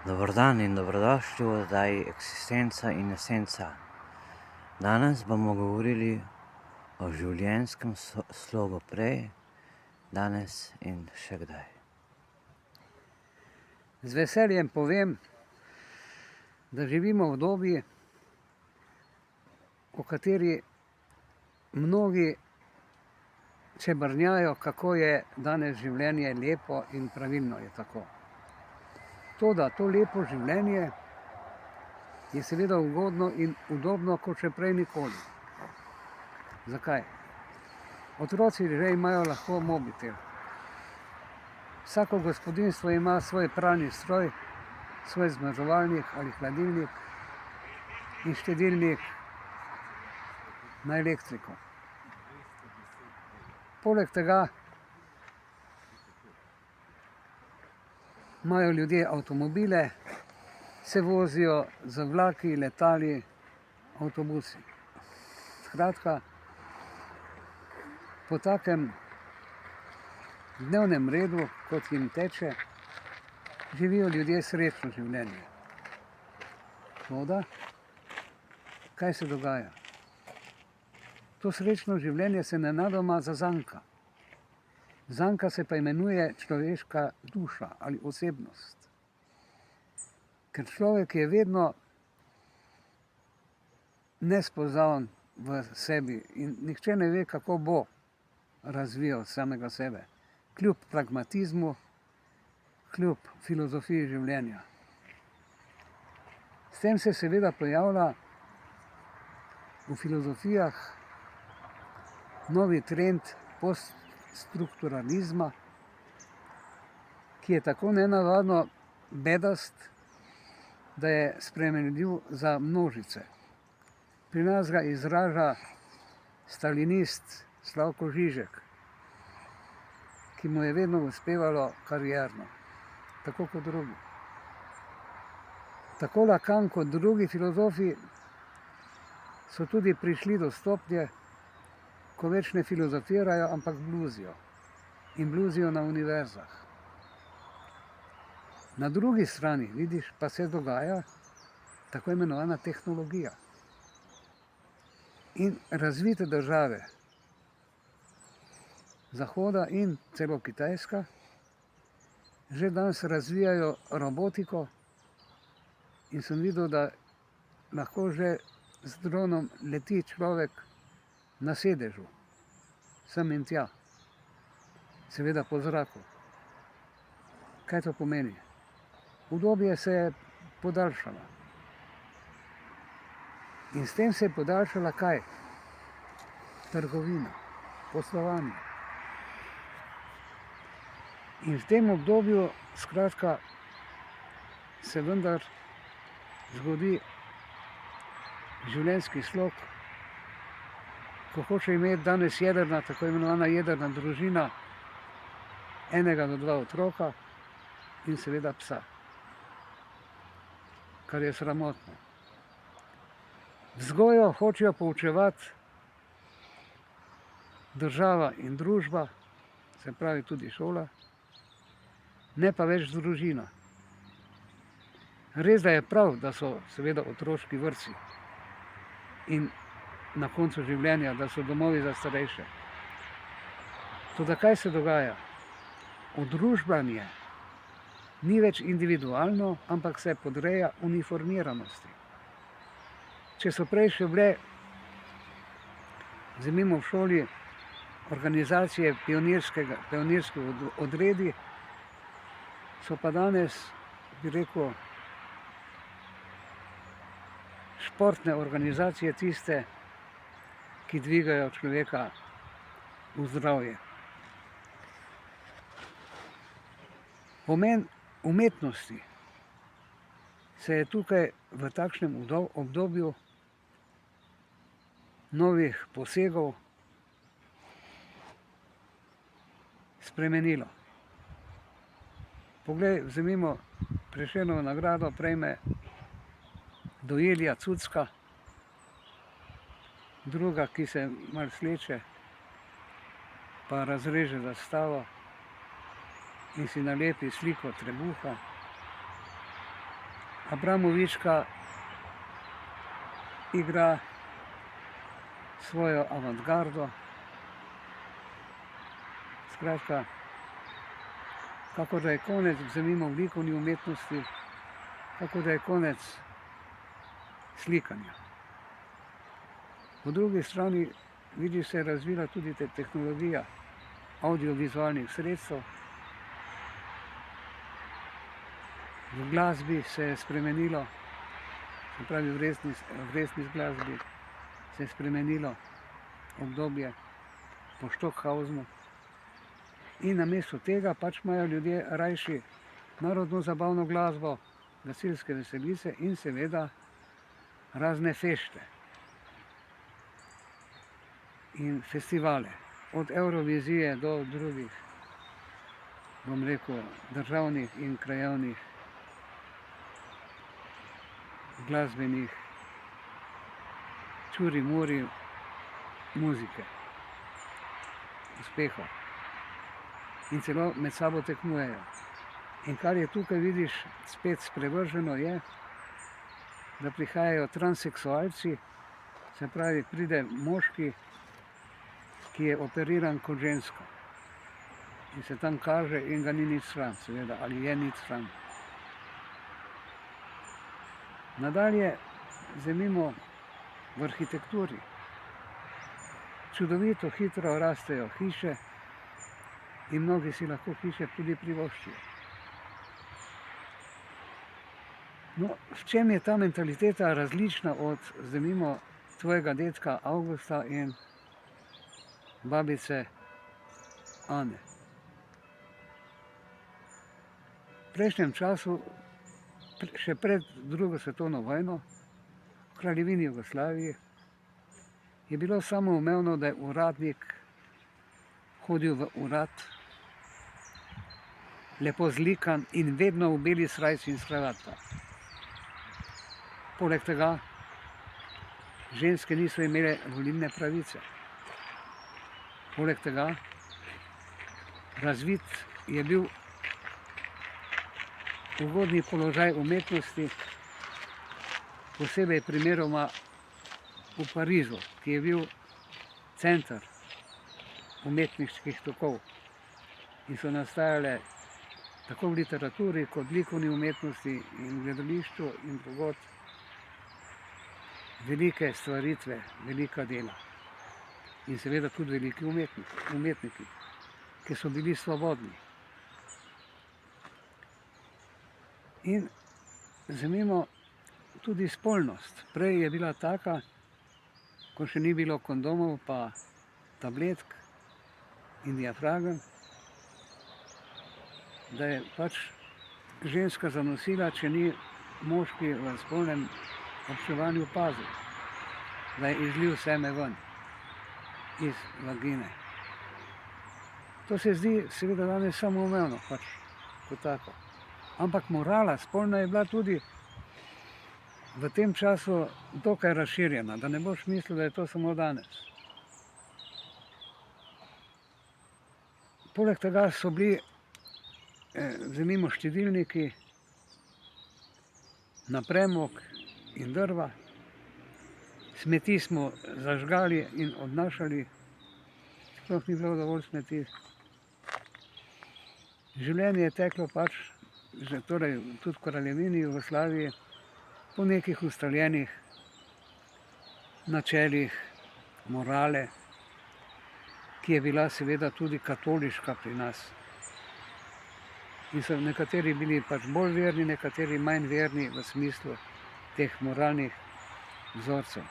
Dober dan in dobrodošli v oddaji Eksistenca in esenca. Danes bomo govorili o življenjskem slogu prej, danes in še kdaj. Z veseljem povem, da živimo v dobi, o kateri mnogi čebrnjajo, kako je danes življenje lepo in pravilno je tako. Toda to lepo življenje je seveda ugodno in udobno kot še prej nikoli. Zakaj? Otroci že imajo lahko mobitel. Vsako gospodinjstvo ima svoj pralni stroj, svoj zmrzovalnik ali hladilnik in štedilnik na elektriko. Poleg tega imajo ljudje avtomobile, se vozijo z vlaki, letali, avtobusi. Skratka, po takem dnevnem redu, kot jim teče, živijo ljudje srečno življenje. Toda, kaj se dogaja? To srečno življenje se nenadoma zazanka. Zanka se pa imenuje človeška duša ali osebnost. Ker človek je vedno nespoznaven v sebi in nihče ne ve, kako bo razvijal samega sebe. Kljub pragmatizmu, kljub filozofiji življenja. S tem se seveda pojavlja v filozofijah novi trend poststrukturalizma, ki je tako nenavadno bedast, da je spremenljiv za množice. Pri nas ga izraža stalinist Slavko Žižek, ki mu je vedno uspevalo karierno, tako kot drugi. Tako Lacan kot drugi filozofi so tudi prišli do stopnje, ko več ne filozofirajo, ampak bluzijo. In bluzijo na univerzah. Na drugi strani, vidiš, pa se dogaja tako imenovana tehnologija. In razvite države Zahoda in celo Kitajska že danes razvijajo robotiko in sem videl, da lahko že z dronom leti človek na sedežu, sem in tja, seveda po zraku. Kaj to pomeni? Udobje se je podaljšalo. In s tem se je podaljšala kaj? Trgovina, poslovanje. In v tem obdobju, skratka, se vendar zgodi življenjski slog, ko hoče imeti danes jedrna, tako imenovana jedrna družina, 1 do 2 otroka in seveda psa, kar je sramotno. Vzgojo hočejo poučevati država in družba, se pravi tudi šola, ne pa več družina. Res, da je prav, da so seveda otroški vrtci in na koncu življenja, da so domovi za starejše. Toda kaj se dogaja? Odružbanje ni več individualno, ampak se podreja uniformiranosti. Če so prej še bile, vzemimo v šoli, organizacije pionirske odredi, so pa danes, bi rekel, športne organizacije tiste, ki dvigajo človeka v zdravje. Pomen umetnosti se je tukaj v takšnem obdobju novih posegov spremenilo. Poglej, vzemimo Prešernovo nagrado prejme Dojelija Cucka, druga, ki se malo sleče, pa razreže zastavo in si nalepi sliko trebuha. Abramovička igra svojo avantgardo. Skratka, kako da je konec, vzemimo v likovni umetnosti, kako da je konec slikanja. Po drugi strani vidi se je razvila tudi tehnologija audiovizualnih sredstev. V glasbi se je spremenilo, se pravi v resni glasbi se je spremenilo obdobje po Stockhausenu. In namesto tega pač imajo ljudje rajši narodno zabavno glasbo, gasilske veselice in seveda razne fešte in festivale, od Evrovizije do drugih, bom rekel, državnih in krajevnih glasbenih čuri-muri muzike, uspehov. In celo med sabo tekmujejo. In kar je tukaj, vidiš, spet sprevrženo je, da prihajajo transseksualci, se pravi, pride moški, ki je operiran kot ženska. In se tam kaže in ga ni nič sram, seveda, ali je nič sram. Nadalje, vzemimo v arhitekturi. Čudovito hitro rastejo hiše in mnogi si lahko hiše tudi privoščijo. No, v čem je ta mentaliteta različna od, vzemimo, tvojega dedka Avgusta in babice Ane? V prejšnjem času, še pred drugo svetovno vojno, v Kraljevini Jugoslaviji, je bilo samoumevno, da je uradnik hodil v urad, lepo zlikan in vedno v beli srajci in s kravato. Poleg tega ženske niso imele volilne pravice. Poleg tega razvit je bil ugodni položaj umetnosti, posebej primeroma v Parizu, ki je bil center umetniških tokov in so nastajale tako v literaturi kot likovni umetnosti in gledališču in drugod velike stvaritve, velika dela in seveda tudi veliki umetniki, ki so bili svobodni. In vzemimo tudi spolnost. Prej je bila taka, ko še ni bilo kondomov pa tabletk in diafragem, da je pač ženska zanosila, če ni moški v spolnem občevanju pazil, da je izlil seme ven iz vagine. To se zdi seveda danes samoumevno, pač kot tako. Ampak morala spolna je bila tudi v tem času dokaj razširjena, da ne boš mislil, da je to samo danes. Poleg tega so bili, vzemimo, štedilniki na premog in drva, smeti smo zažgali in odnašali, sploh ni bilo dovolj smeti. Življenje je teklo pač, že torej tudi v Kraljevini Jugoslaviji, po nekih ustaljenih načelih morale, ki je bila seveda tudi katoliška pri nas. In so nekateri bili pač bolj verni, nekateri manj verni v smislu teh moralnih vzorcev.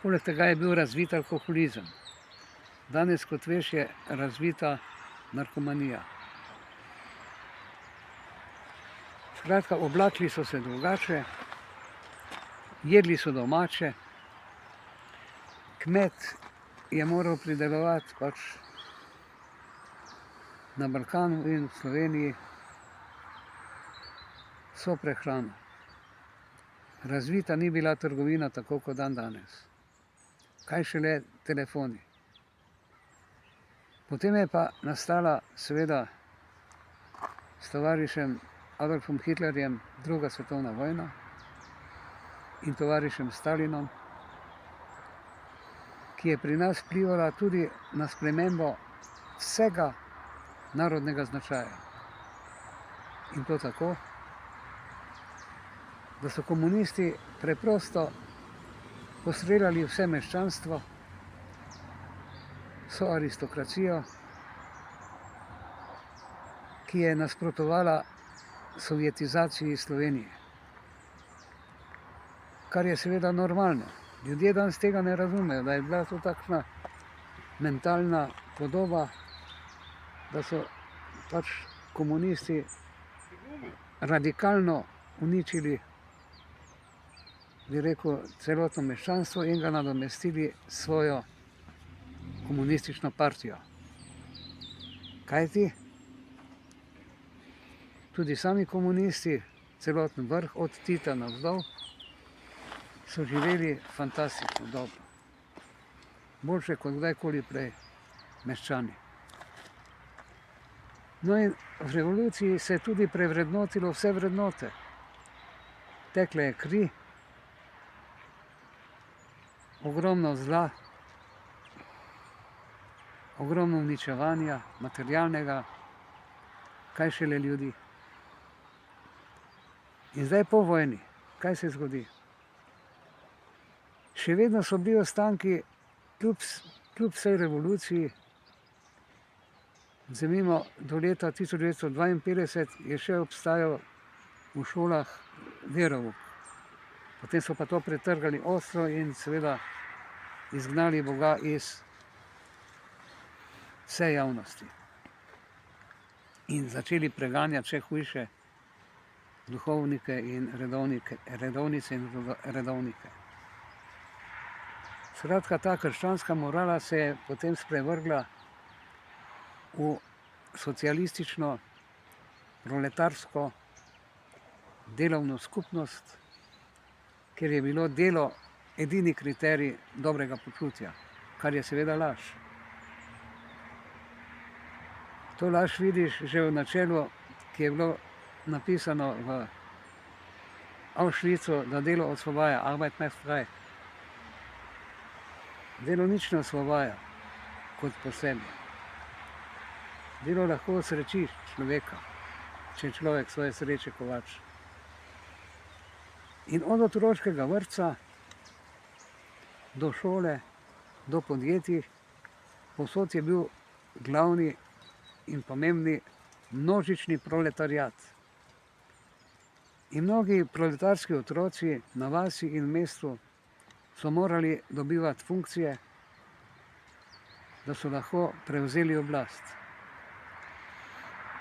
Poleg tega je bil razvit alkoholizem. Danes, kot veš, je razvita narkomanija. Skratka, oblakli so se drugače, jedli so domače, kmet je moral pridelovati pač na Balkanu in v Sloveniji vso prehrano. Razvita ni bila trgovina tako kot danes. Kaj šele telefoni. Potem je pa nastala seveda s tovarišem Adolfom Hitlerjem druga svetovna vojna in tovarišem Stalinom, ki je pri nas vplivala tudi na spremembo vsega narodnega značaja. In to tako, da so komunisti preprosto postreljali vse meščanstvo, vso aristokracijo, ki je nasprotovala sovjetizaciji Slovenije. Kar je seveda normalno. Ljudje danes tega ne razumejo, da je bila to takšna mentalna podoba, da so pač komunisti radikalno uničili, bi rekel, celotno meščanstvo in ga nadomestili s svojo komunistično partijo. Kajti tudi sami komunisti, celoten vrh od Tita navzdol, so živeli fantastično dobro. Boljše kot kdajkoli prej meščani. No in v revoluciji se je tudi prevrednotilo vse vrednote. Tekla je kri, ogromno zla, ogromno uničevanja, materialnega, kaj šele ljudi. In zdaj po vojni, kaj se zgodi? Še vedno so bili ostanki, kljub vsej revoluciji, vzemimo do leta 1952 je še obstajal v šolah verouk. Potem so pa to pretrgali ostro in seveda izgnali Boga iz vse javnosti. In začeli preganjati še hujše duhovnike in redovnice in redovnike. Skratka, ta krščanska morala se je potem sprevrgla v socialistično, proletarsko delovno skupnost, kjer je bilo delo edini kriterij dobrega počutja, kar je seveda laž. To laž vidiš že v načelu, ki je bilo napisano v Auschwitzu, da delo osvobaja, Arbeit macht frei. Delo nič ne osvobaja kot posebej. Delo lahko osreči človeka, če je človek svoje sreče kovač. In od otroškega vrtca do šole, do podjetij, povsod je bil glavni in pomembni množični proletariat. In mnogi proletarski otroci na vasi in mestu so morali dobivati funkcije, da so lahko prevzeli oblast.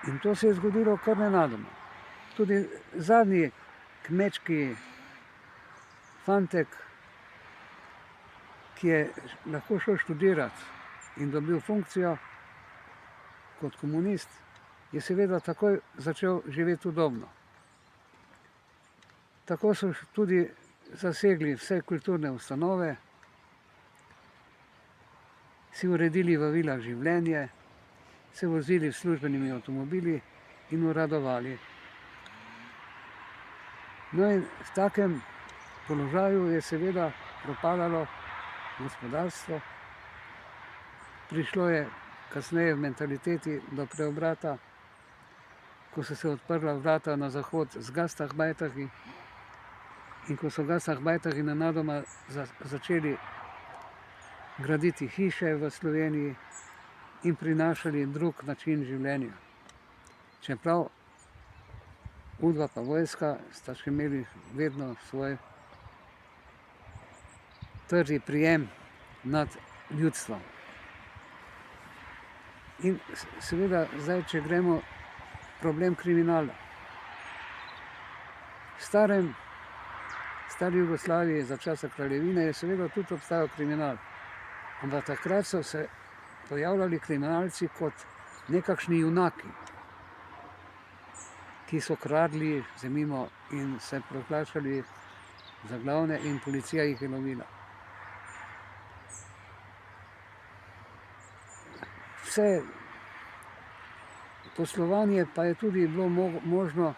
In to se je zgodilo kar nenadoma. Tudi zadnji kmečki fantek, ki je lahko šel študirati in dobil funkcijo kot komunist, je seveda takoj začel živeti udobno. Tako so tudi zasegli vse kulturne ustanove, si uredili v vilah življenje, se vozili s službenimi avtomobili in uradovali. No in v takem položaju je seveda propadalo gospodarstvo, prišlo je kasneje v mentaliteti do preobrata, ko so se odprla vrata na zahod z Gastarbeiterji in ko so Gastarbeiterji nenadoma začeli graditi hiše v Sloveniji in prinašali drug način življenja. Čeprav Udba pa vojska sta še imeli vedno svoj trdi prijem nad ljudstvom. In seveda zdaj, če gremo problem kriminala. V stari Jugoslaviji za časa kraljevine je seveda tudi obstajal kriminal. Ampak takrat so se pojavljali kriminalci kot nekakšni junaki, ki so kradli, vzemimo, in se proglašali za glavne in policija jih je lovila. Vse poslovanje pa je tudi bilo možno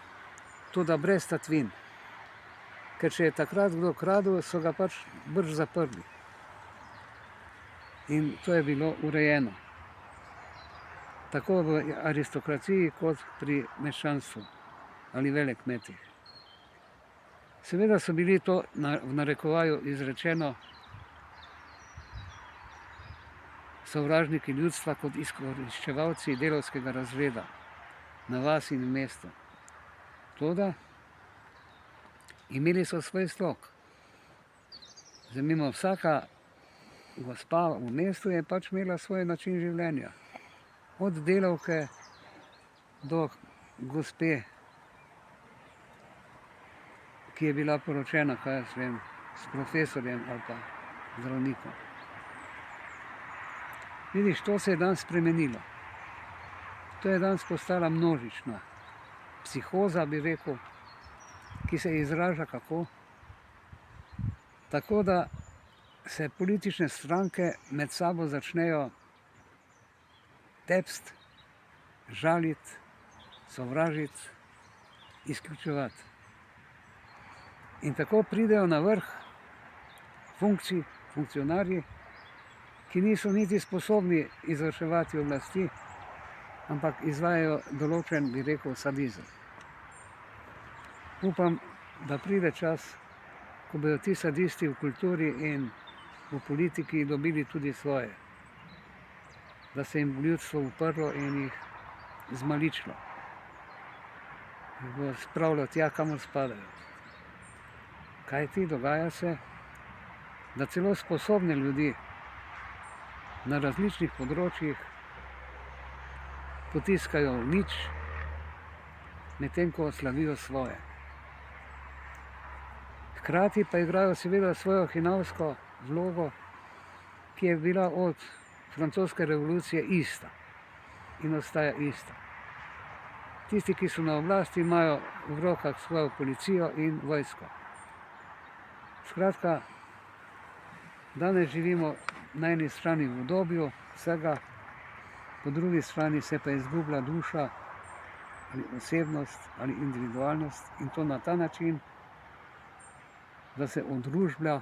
tudi brez tatvin. Ker če je takrat kdo kradel, so ga pač brž zaprli. In to je bilo urejeno. Tako v aristokraciji kot pri meščanstvu ali velekmetih. Seveda so bili to v narekovaju izrečeno sovražniki ljudstva kot izkoriščevalci delavskega razreda na vasi in mestu. Toda imeli so svoj slog. Zanimivo, vsaka gospa v mestu je pač imela svoj način življenja. Od delavke do gospe, ki je bila poročena, kaj jaz vem, s profesorjem ali pa zdravnikom. Vidiš, to se je danes spremenilo. To je danes postala množična psihoza, bi rekel, ki se izraža kako? Tako da se politične stranke med sabo začnejo tepsti, žaliti, sovražiti, izključevati. In tako pridejo na vrh funkcionarji, ki niso niti sposobni izvrševati oblasti, ampak izvajajo določen, bi rekel, sadizem. Upam, da pride čas, ko bodo ti sadisti v kulturi in v politiki dobili tudi svoje. Da se jim ljudstvo uprlo in jih zmaličilo. Jih bo spravilo tja, kamor spadajo. Kajti dogaja se, da celo sposobne ljudi na različnih področjih potiskajo v nič, medtem ko slavijo svoje. Hkrati pa igrajo seveda svojo hinavsko vlogo, ki je bila od francoske revolucije ista in ostaja ista. Tisti, ki so na oblasti, imajo v rokah svojo policijo in vojsko. Skratka, danes živimo na eni strani v obdobju vsega, po drugi strani se pa izgublja duša ali osebnost ali individualnost, in to na ta način, da se odružblja,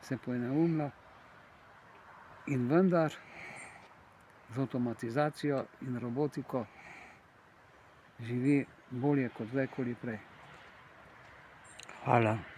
se poneumlja in vendar z avtomatizacijo in robotiko živi bolje kot kdajkoli prej. Hvala.